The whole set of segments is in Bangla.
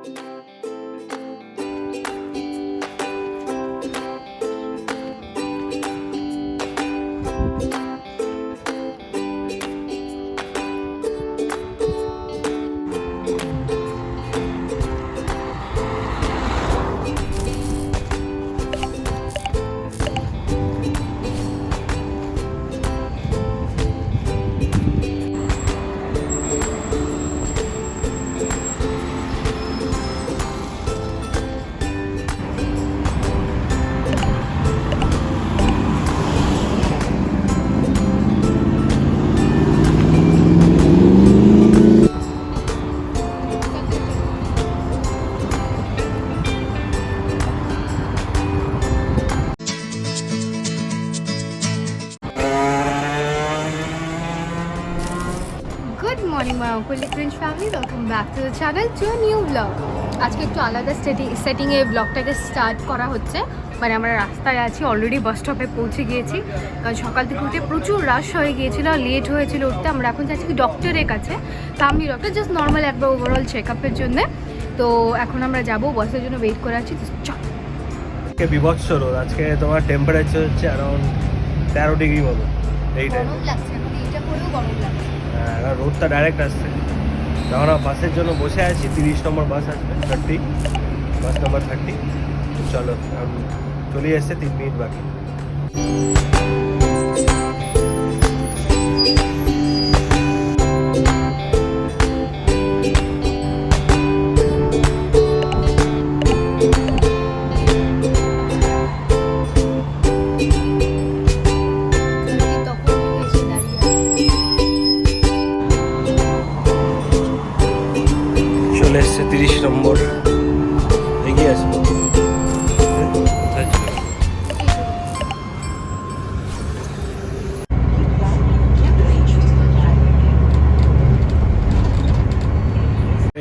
Good morning my Uncle Cringe family, welcome back to the channel to a new vlog. আজকে একটু আলাদা সেটিংয়ে ব্লগটাকে স্টার্ট করা হচ্ছে। মানে আমরা রাস্তায় আছি, অলরেডি বাস স্টপে পৌঁছে গিয়েছি, কারণ সকাল থেকে উঠে প্রচুর রাশ হয়ে গিয়েছিল, লেট হয়েছিল উঠতে। আমরা এখন যাচ্ছি ডক্টরের কাছে, ফ্যামিলি ডক্টর, জাস্ট নর্মাল একবার ওভারঅল চেক আপের জন্যে। তো এখন আমরা যাবো, বসের জন্য ওয়েট করে আছি। চল। বিভৎস রোদ আজকে, তোমার টেম্পারেচার হচ্ছে অ্যারাউন্ড 13 ডিগ্রি মতো। এই টাইম গরম লাগছে, এখন এইটা পরেও গরম লাগছে। হ্যাঁ, রোদটা ডাইরেক্ট আসছে। আমরা বাসের জন্য বসে আছি, 30 নম্বর বাস আসবে, 30, বাস নাম্বার 30। চলো, চলে এসছে, 3 মিনিট বাকি। চলে এসছে 30 নম্বর, এগিয়ে আছে।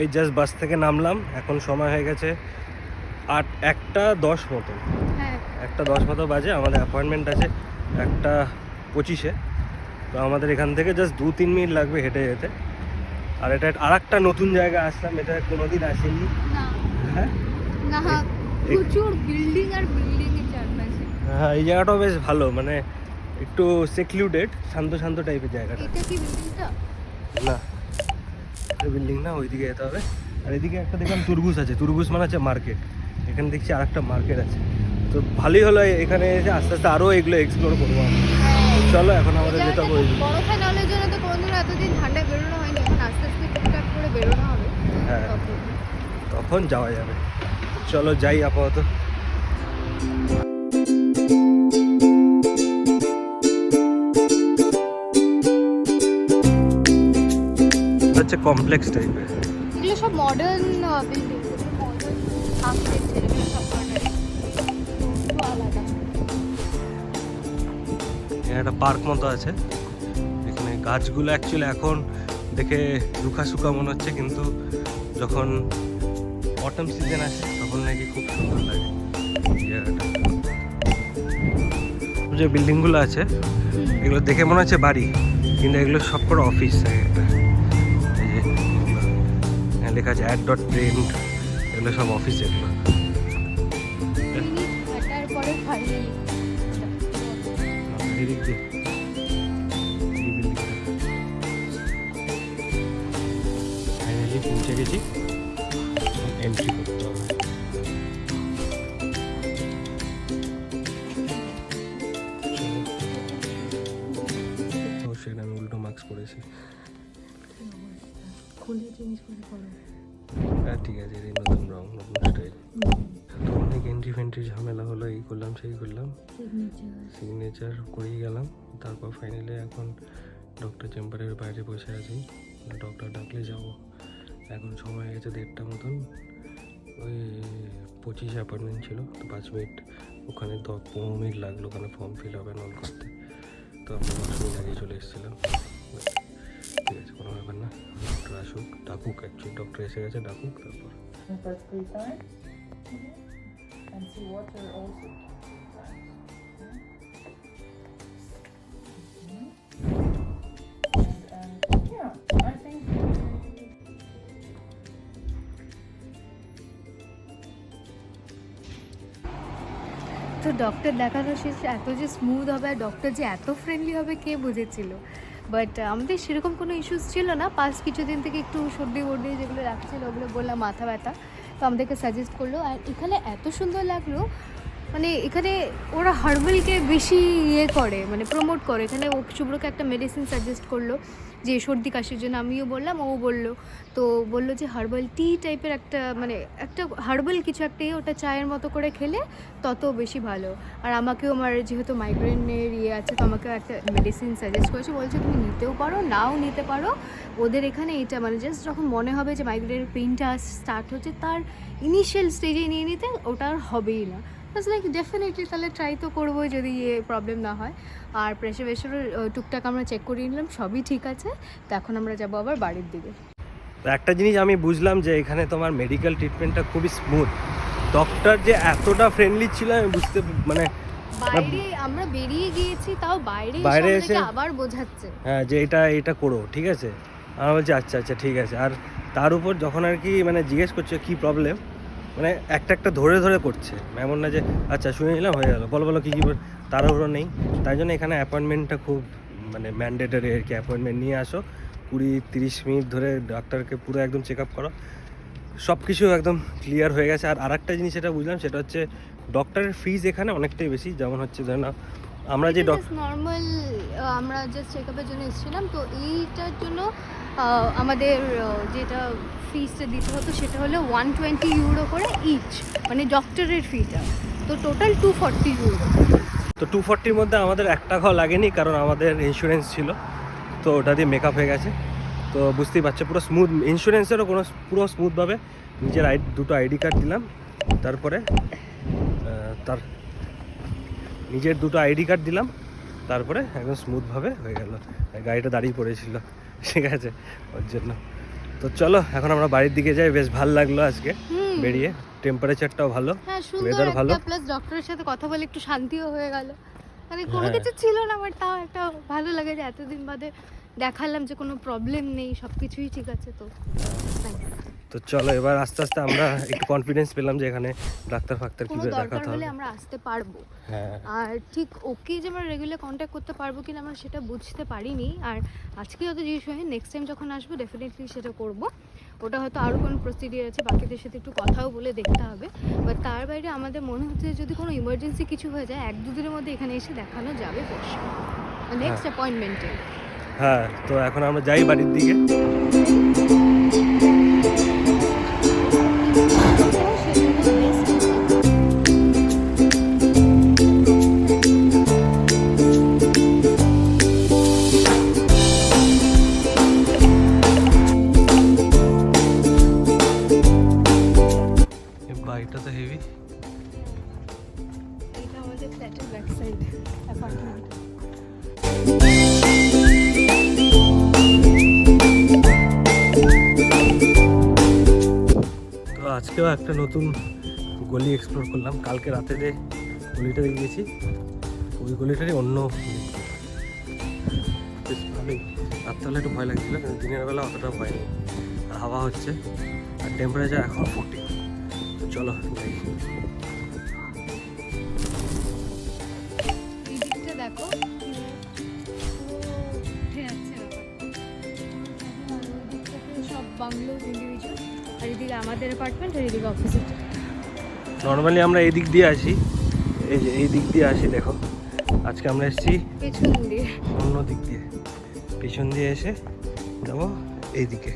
এই জাস্ট বাস থেকে নামলাম, এখন সময় হয়ে গেছে 1:10 মতো। হ্যাঁ, 1:10 মতো বাজে। আমাদের অ্যাপয়েন্টমেন্ট আছে 1:25-এ। তো আমাদের এখান থেকে জাস্ট 2-3 মিনিট লাগবে হেঁটে যেতে। আর এটা আরেকটা নতুন জায়গা আসলাম, এটা কোনোদিন আসেনি। হ্যাঁ, প্রচুর বিল্ডিং আর বিল্ডিং এর চারপাশে। হ্যাঁ, এই জায়গাটাও বেশ ভালো, মানে একটু সেক্লুডেড, শান্ত শান্ত টাইপের জায়গাটা। এটা কি বিল্ডিংটা? না, বিল্ডিং না, ওইদিকে যেতে হবে। আর এদিকে একটা দেখলাম তুরগুস আছে, তুরগুস মানে হচ্ছে মার্কেট। এখানে দেখছি আরেকটা মার্কেট আছে। তো ভালোই হলো, এখানে এসে আস্তে আস্তে আরও এগুলো এক্সপ্লোর করবো আমরা। চলো, এখন আমাদের যেতে হবে। বরফে নামলে জন্য তো কোনোদিন এতদিন ঠান্ডায় বেরোনো হয়নি, এখন আস্তে আস্তে টুকটাক করে বেরোনো হবে। হ্যাঁ, তখন যাওয়া যাবে। চলো যাই আপাতত। হচ্ছে কমপ্লেক্স টাইপের, এগুলো সব মডার্ন বিল্ডিং, মডার্ন আর্কিটেকচার, এগুলো সব মডার্ন, একটু আলাদা। এখানে একটা পার্ক মতো আছে। এখানে গাছগুলো অ্যাকচুয়ালি এখন দেখে রুখা শুকা মনে হচ্ছে, কিন্তু যখন অটম সিজন আসে তখন নাকি খুব সুন্দর লাগে জায়গাটা। যে বিল্ডিংগুলো আছে এগুলো দেখে মনে হচ্ছে বাড়ি, কিন্তু এগুলো সব করে অফিস একটা। এই যে লেখা আছে @print, এগুলো সব অফিস। এগুলো তারপরে ফাইনালি পৌঁছে গেছি, এন্ট্রি করতে হবে। অবশ্যই আমি উল্টো মাস্ক পরেছি। হ্যাঁ, ঠিক আছে, এই নতুন রং, নতুন স্টাইল। তো অনেক এন্ট্রি ফেন্ট্রি ঝামেলা হলো, এই করলাম সেই করলাম, সিগনেচার করেই গেলাম। তারপর ফাইনালি এখন ডক্টর চেম্বারের বাইরে বসে আছি, ডক্টর ডাকলে যাবো। এখন সময় হয়ে গেছে 1:30 মতন। ওই 25 অ্যাপয়েন্টমেন্ট ছিল, তো 5 মিনিট ওখানে 15 মিনিট লাগলো ওখানে ফর্ম ফিল আপ অল করতে। তো আমরা 10 মিনিট আগে চলে এসেছিলাম। ঠিক আছে, কোনো ব্যাপার না, ডক্টর আসুক, ডাকুক, অ্যাকচুয়ালি ডক্টর এসে গেছে, ডাকুক। তারপর তো ডক্টর দেখানো শেষ এত যে স্মুথ হবে আর ডক্টর যে এত ফ্রেন্ডলি হবে কে বুঝেছিল। বাট আমাদের সেরকম কোনো ইস্যুস ছিল না। পাস্ট কিছুদিন থেকে একটু সর্দি বর্দি যেগুলো রাখছিল ওগুলো বললাম, মাথা ব্যথা, তো আমাদেরকে সাজেস্ট করলো। আর এখানে এত সুন্দর লাগলো, মানে এখানে ওরা হার্বালকে বেশি করে, মানে প্রমোট করে। এখানে ও শুভ্রকে একটা মেডিসিন সাজেস্ট করলো যে সর্দি কাশির জন্য, আমিও বললাম, ও বললো। তো বললো যে হার্বাল টি টাইপের একটা, মানে একটা হার্বাল কিছু একটা ওটা চায়ের মতো করে খেলে তত বেশি ভালো। আর আমাকেও, আমার যেহেতু মাইগ্রেনের আছে, তো আমাকেও একটা মেডিসিন সাজেস্ট করেছে, বলছে তুমি নিতেও পারো নাও নিতে পারো। ওদের এখানে এটা মানে জাস্ট যখন মনে হবে যে মাইগ্রেনের পেইনটা স্টার্ট হচ্ছে, তার ইনিশিয়াল স্টেজে নিয়ে নিতে ওটা আর হবেই না। প্লাস লাইক ডেফিনেটলি তাহলে ট্রাই তো করবোই যদি প্রবলেম না হয়। আর প্রেশার টুকটাক আমরা চেক করিয়ে নিলাম, সবই ঠিক আছে। তো এখন আমরা যাবো আবার বাড়ির দিকে। তো একটা জিনিস আমি বুঝলাম যে এখানে তোমার মেডিকেল ট্রিটমেন্টটা খুবই স্মুথ। ডক্টর যে এতটা ফ্রেন্ডলি ছিল আমি বুঝতে, মানে বাইরে আমরা বেরিয়ে গিয়েছি, তাও বাইরে এসে আবার বোঝাচ্ছে হ্যাঁ যে এটা করো, ঠিক আছে। আমি বলছি আচ্ছা আচ্ছা ঠিক আছে। আর তার উপর যখন আর কি মানে জিজ্ঞেস করছে কী প্রবলেম, মানে একটা ধরে ধরে করছে, এমন না যে আচ্ছা শুনে নিলাম হয়ে গেলো, বলো কী তাড়াহুড়ো নেই। তাই জন্য এখানে অ্যাপয়েন্টমেন্টটা খুব মানে ম্যান্ডেটরি আর কি। অ্যাপয়েন্টমেন্ট নিয়ে আসো, 20-30 মিনিট ধরে ডাক্তারকে পুরো একদম চেক আপ করো, সব কিছু একদম ক্লিয়ার হয়ে গেছে। আর আরেকটা জিনিস যেটা বুঝলাম সেটা হচ্ছে ডক্টরের ফিজ এখানে অনেকটাই বেশি। যেমন হচ্ছে ধরে নাও আমরা যে নর্মাল আমরা জাস্ট চেক আপের জন্য এসেছিলাম, তো এইটার জন্য আমাদের যেটা ফিজটা দিতে হতো সেটা হলো 120 ইউরো করে ইচ, মানে ডক্টরের ফিটা। তো টোটাল 240 ইউরো। তো 240-র মধ্যে আমাদের 1 টাকাও লাগেনি, কারণ আমাদের ইন্স্যুরেন্স ছিল, তো ওটা দিয়ে মেকআপ হয়ে গেছে। তো বুঝতেই পারছো পুরো স্মুথ, ইন্স্যুরেন্সেরও কোনো পুরো স্মুথভাবে নিজের দুটো আইডি কার্ড দিলাম, তারপরে নিজের দুটো আইডি কার্ড দিলাম, তারপরে একদম স্মুথভাবে হয়ে গেল। গাড়িটা দাঁড়িয়ে পড়েছিল, ঠিক আছে, ওর জন্য। তো চলো এখন আমরা বাড়ির দিকে যাই। বেশ ভালো লাগলো আজকে বেরিয়ে, টেম্পারেচারটাও ভালো, ওয়েদার ভালো, প্লাস ডক্টরের সাথে কথা বলে একটু শান্তিও হয়ে গেল। মানে কোনো কিছু ছিল না, বাট তাও একটা ভালো লাগে যে এতদিন বাদে দেখালাম যে কোনো প্রবলেম নেই, সব কিছুই ঠিক আছে। তো চলো এবার আস্তে আস্তে আমরা একটু কনফিডেন্স পেলাম যে এখানে ডাক্তার কিভাবে দেখাতে হবে, আমরা আসতে পারবো। হ্যাঁ, আর ঠিক ওকে যে আমরা রেগুলার কন্ট্যাক্ট করতে পারবো কিনা আমরা সেটা বুঝতে পারিনি। আর আজকে হয়তো জিনিস হয়, নেক্সট টাইম যখন আসবো ডেফিনেটলি সেটা করব। ওটা হয়তো আরও কোনো প্রসিডিওর আছে, বাকিদের সাথে একটু কথাও বলে দেখতে হবে। বাট তার বাইরে আমাদের মনে হচ্ছে যদি কোনো ইমার্জেন্সি কিছু হয়ে যায় 1-2 দিনের মধ্যে এখানে এসে দেখানো যাবে নেক্সট অ্যাপয়েন্টমেন্টে। হ্যাঁ, তো এখন আমরা যাই বাড়ির দিকে। বাড়িটা তো হেভি। এটা আমাদের ফ্ল্যাটের ব্যাক সাইড অ্যাপার্টমেন্ট। তো আজকেও একটা নতুন গলি এক্সপ্লোর করলাম। কালকে রাতে যে গলিটা গিয়েছি ওই গলিটারই অন্য বেশ ভালোই। রাত্রেবেলা একটু ভয় লাগছিল, কিন্তু দিনের বেলা অতটা ভয় নেই। আর হাওয়া হচ্ছে, আর টেম্পারেচার এখন 40। তো চলো যাই। এইদিকটা দেখো সব বাংলো ইন্ডিভিজুয়াল, আর এদিকে আমাদের অ্যাপার্টমেন্ট, আর এদিকে অপোজিট। নর্মালি আমরা এই দিক দিয়ে আসি, এই যে এই দিক দিয়ে আসি, দেখো আজকে আমরা এসেছি পেছন দিয়ে, অন্য দিক দিয়ে, পেছন দিয়ে এসে যাবো এইদিকে।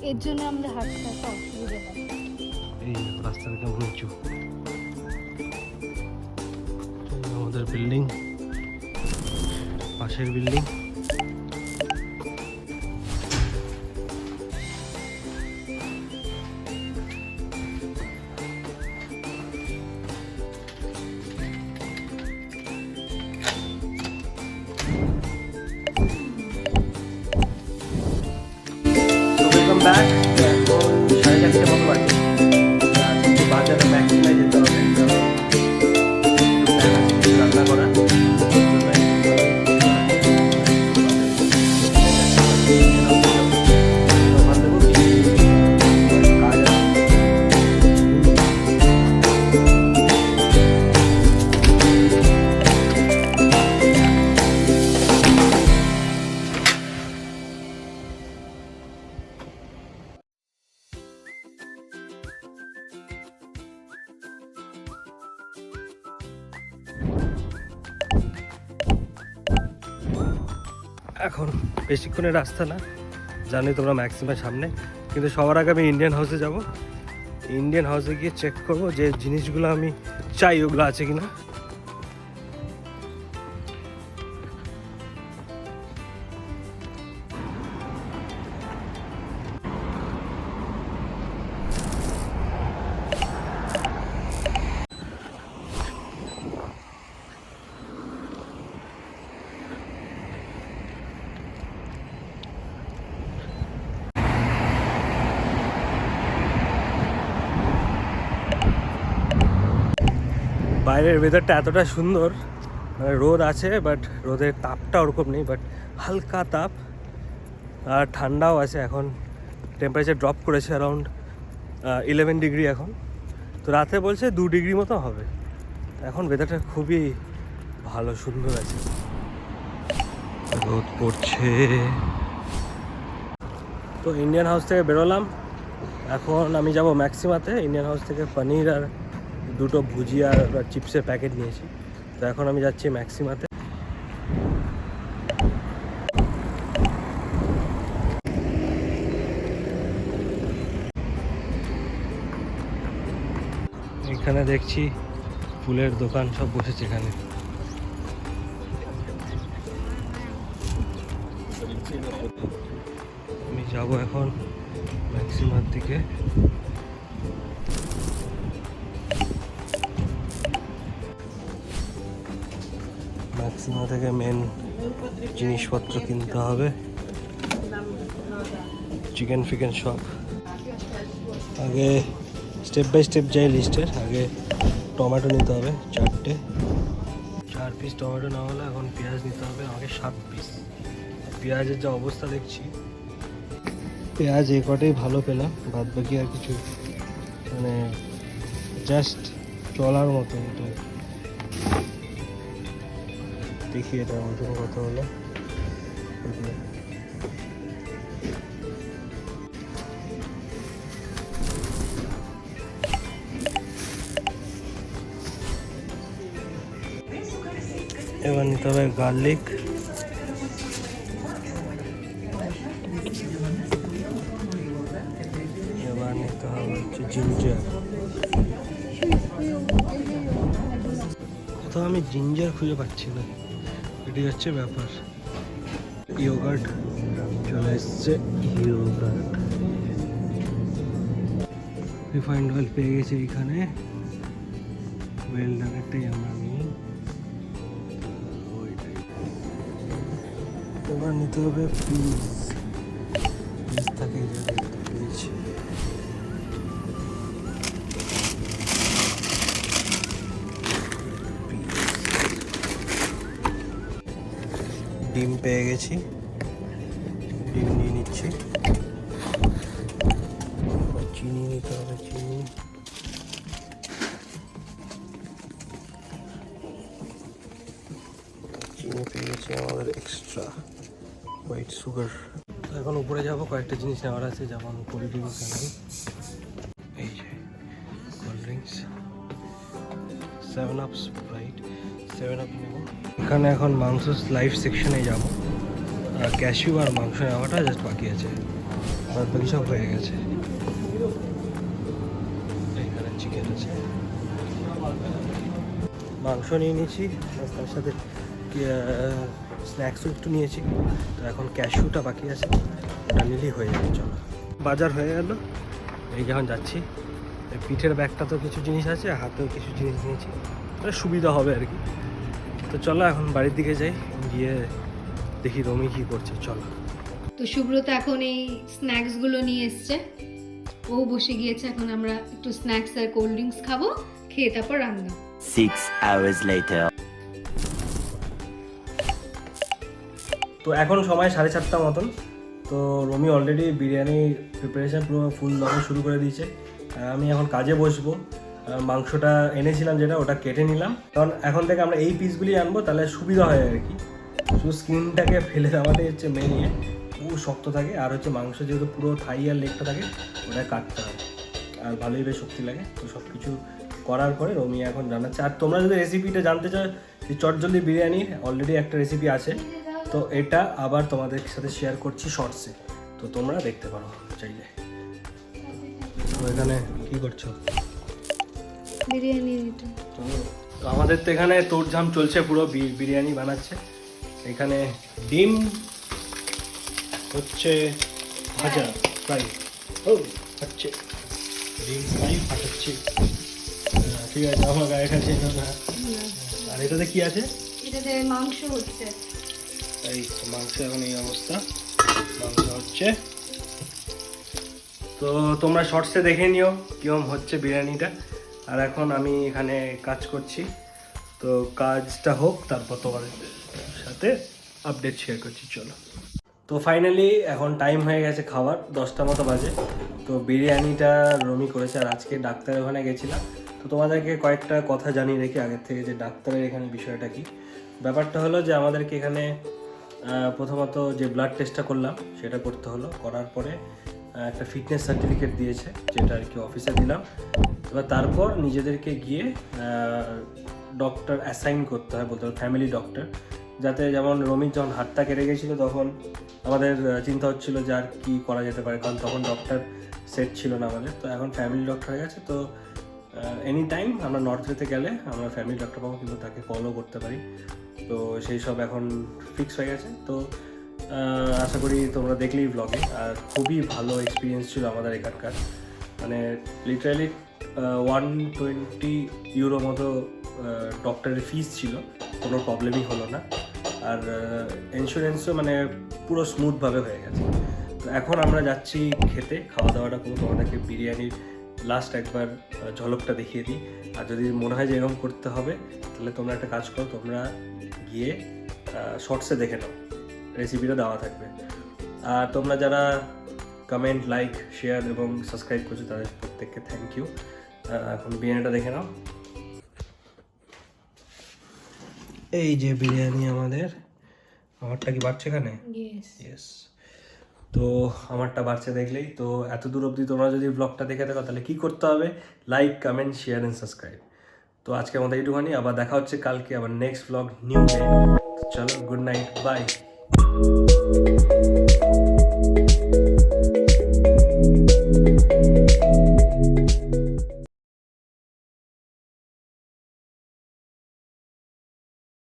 এর জন্য আমরা হাঁটতে একটা অসুবিধা হয়। এই রাস্তাটা কেমন উঁচু, আমাদের বিল্ডিং, পাশের বিল্ডিং। Welcome back. এখন 4:30 মতো বাজে। আজকে বাজারে ম্যাক্সিমাই যেতে হবে, রান্না করা। কাজ এখন বেশিক্ষণের রাস্তা না, জানি তোমরা ম্যাক্সিমাম সামনে, কিন্তু সবার আগে আমি ইন্ডিয়ান হাউসে যাব। ইন্ডিয়ান হাউসে গিয়ে চেক করবো যে জিনিসগুলো আমি চাই ওগুলো আছে কিনা। বাইরের ওয়েদারটা এতটা সুন্দর, মানে রোদ আছে বাট রোদের তাপটা ওরকম নেই, বাট হালকা তাপ আর ঠান্ডাও আছে। এখন টেম্পারেচার ড্রপ করেছে অ্যারাউন্ড 11 ডিগ্রি এখন, তো রাতে বলছে 2 ডিগ্রি মতো হবে। এখন ওয়েদারটা খুবই ভালো সুন্দর আছে, রোদ পড়ছে। তো ইন্ডিয়ান হাউস থেকে বেরোলাম, এখন আমি যাব ম্যাক্সিমাতে। ইন্ডিয়ান হাউস থেকে পনির আর 2টো ভুজিয়া আর চিপসের প্যাকেট নিয়েছি। তো এখন আমি যাচ্ছি ম্যাক্সিমাতে। এখানে দেখছি ফুলের দোকান সব বসেছে এখানে। আমি যাব এখন ম্যাক্সিমার দিকে। ম্যাক্সিমা থেকে মেন জিনিসপত্র কিনতে হবে, চিকেন ফিকেন সব। আগে স্টেপ বাই স্টেপ যাই লিস্টের। আগে টমেটো নিতে হবে 4 পিস টমেটো না হলে এখন পেঁয়াজ নিতে হবে আমাকে 7 পিস। পেঁয়াজের যা অবস্থা দেখছি, পেঁয়াজ এই কটাই ভালো পেলাম, বাদ বাকি আর কিছু মানে জাস্ট চলার মতো। এটা দেখি এটা ওজন কত হলো। এবার নিতে হবে গার্লিক, এবার নিতে হবে হচ্ছে জিঞ্জার। কোথাও আমি জিঞ্জার খুঁজে পাচ্ছি না, এটি হচ্ছে ব্যাপার। ইয়োগার্ট চলে এসছে, ইয়োগার্ট। রিফাইন্ড অয়েল পেয়ে গেছে এইখানে, ওয়েল ডানেরটাই আমরা নিই। এবার নিতে হবে পিস, পিস থাকে পেয়েছি। ডিম পেয়ে গেছি, ডিম নিয়ে নিচ্ছি। চিনি নিতে হবে, চিনি। চিনি পেয়ে গেছি আমাদের এক্সট্রা হোয়াইট সুগার। তো এখন উপরে যাবো, কয়েকটা জিনিস নেওয়ার আছে, যেমন কোল্ড ড্রিঙ্কস আনবো। এই যে cold drinks, 7 up Sprite, 7 up নেব। এখানে এখন মাংস লাইভ সেকশনে যাব, আর ক্যাশিউ আর মাংস নেওয়াটা জাস্ট বাকি আছে, বাদ বাকি সব হয়ে গেছে। এখানে চিকেন আছে, মাংস নিয়ে নিয়েছি, তার সাথে স্ন্যাক্সও একটু নিয়েছি। তো এখন ক্যাশিউটা বাকি আছে, ওটা নিলেই হয়ে যাবে। চলো, বাজার হয়ে গেল, এই যখন যাচ্ছি। পিঠের ব্যাগটা তো কিছু জিনিস আছে, হাতেও কিছু জিনিস নিয়েছি, সুবিধা হবে আর কি। তো চলো এখন বাড়ির দিকে যাই, গিয়ে দেখি রমি কী করছে। চলো। তো সুব্রত এখন এই স্ন্যাক্সগুলো নিয়ে এসছে, ও বসে গিয়েছে। এখন আমরা একটু স্ন্যাক্স আর কোল্ড ড্রিঙ্কস খাবো, খেয়ে তারপর রান্না। 6 hours later. তো এখন সময় 7:30 মতন। তো রমি অলরেডি বিরিয়ানি প্রিপারেশন পুরো ফুল দমে শুরু করে দিয়েছে। আমি এখন কাজে বসবো। মাংসটা এনেছিলাম যেটা, ওটা কেটে নিলাম, কারণ এখন থেকে আমরা এই পিসগুলি আনবো, তাহলে সুবিধা হয় আর কি। শুধু স্কিনটাকে ফেলে দেওয়াটাই হচ্ছে মেন ইয়ে, পুরো শক্ত থাকে। আর হচ্ছে মাংস যেহেতু পুরো থাই আর লেগটা থাকে, ওটা কাটতে হয়, আর ভালোই বেশ শক্তি লাগে। তো সব কিছু করার পরে রমি এখন জানাচ্ছে। আর তোমরা যদি রেসিপিটা জানতে চাও, এই চটজলদি বিরিয়ানির অলরেডি একটা রেসিপি আছে, তো এটা আবার তোমাদের সাথে শেয়ার করছি শর্টসে, তো তোমরা দেখতে পারো চাইলে। তো এখানে কি করছো? বিরিয়ানি এটা। তো আমাদের তো এখানে তোড়ঝাম চলছে, পুরো বিরিয়ানি বানাচ্ছে। এখানে ডিম হচ্ছে ভাজা ফ্রাই, ও হচ্ছে ডিম ফ্রাই ফাটাচ্ছি। ঠিক আছে, আমার গায়ে কাছে না। আর এটাতে কি আছে? এটাতে মাংস হচ্ছে। এই মাংস এখন এই অবস্থা, মাংস হচ্ছে। তো তোমরা শর্টসে দেখে নিও কিরম হচ্ছে বিরিয়ানিটা। আর এখন আমি এখানে কাজ করছি, তো কাজটা হোক তারপর তোমাদের সাথে আপডেট শেয়ার করছি। চলো, তো ফাইনালি এখন টাইম হয়ে গেছে খাবার, 10টা মতো বাজে। তো বিরিয়ানিটা রমি করেছে, আর আজকে ডাক্তারের ওখানে গেছিলাম। তো তোমাদেরকে কয়েকটা কথা জানিয়ে রেখে আগের থেকে, যে ডাক্তারের এখানে বিষয়টা কি। ব্যাপারটা হলো যে আমাদেরকে এখানে প্রথমত যে ব্লাড টেস্টটা করলাম সেটা করতে হলো, করার পরে একটা ফিটনেস সার্টিফিকেট দিয়েছে, যেটা আর কি অফিসে দিলাম। এবার তারপর নিজেদেরকে গিয়ে ডক্টর অ্যাসাইন করতে হয়, বলতে হবে ফ্যামিলি ডক্টর। যাতে যেমন রমির যখন হাতটা কেটে গেছিলো তখন আমাদের চিন্তা হচ্ছিলো যে আর কী করা যেতে পারে, কারণ তখন ডক্টর সেট ছিল না আমাদের। তো এখন ফ্যামিলি ডক্টর হয়ে গেছে, তো এনি টাইম আমরা নর্থেতে গেলে আমরা ফ্যামিলি ডক্টর পাবো, কিন্তু তাকে কলও করতে পারি। তো সেই সব এখন ফিক্স হয়ে গেছে। তো আশা করি তোমরা দেখলেই ব্লগে। আর খুবই ভালো এক্সপিরিয়েন্স ছিল আমাদের এখানকার, মানে লিটারালি 120 ইউরো মতো ডক্টরের ফিস ছিল, কোনো প্রবলেমই হলো না। আর ইন্স্যুরেন্সও মানে পুরো স্মুথভাবে হয়ে গেছে। তো এখন আমরা যাচ্ছি খেতে, খাওয়া দাওয়াটা করবো। তোমাদেরকে বিরিয়ানির লাস্ট একবার ঝলকটা দেখিয়ে দিই। আর যদি মনে হয় যে এরকম করতে হবে, তাহলে তোমরা একটা কাজ করো, তোমরা গিয়ে শর্টসে দেখে নাও, রেসিপিটা দেওয়া থাকবে। আর তোমরা যারা কমেন্ট, লাইক, শেয়ার এবং সাবস্ক্রাইব করছো তাদের প্রত্যেককে থ্যাংক ইউ। এখন বিরিয়ানিটা দেখে নাও। এই যে বিরিয়ানি আমারটা কি বাড়ছে এখানে? ইয়েস। তো আমারটা বাড়ছে দেখলেই তো। এত দূর অবধি তোমরা যদি ব্লগটা দেখে থাকো তাহলে কি করতে হবে? Like, comment, share and subscribe. তো আজকের মতো এইটুখানি, আবার দেখা হচ্ছে কালকে, আবার নেক্সট ব্লগ নিউ ডে। চলো, গুড নাইট, বাই।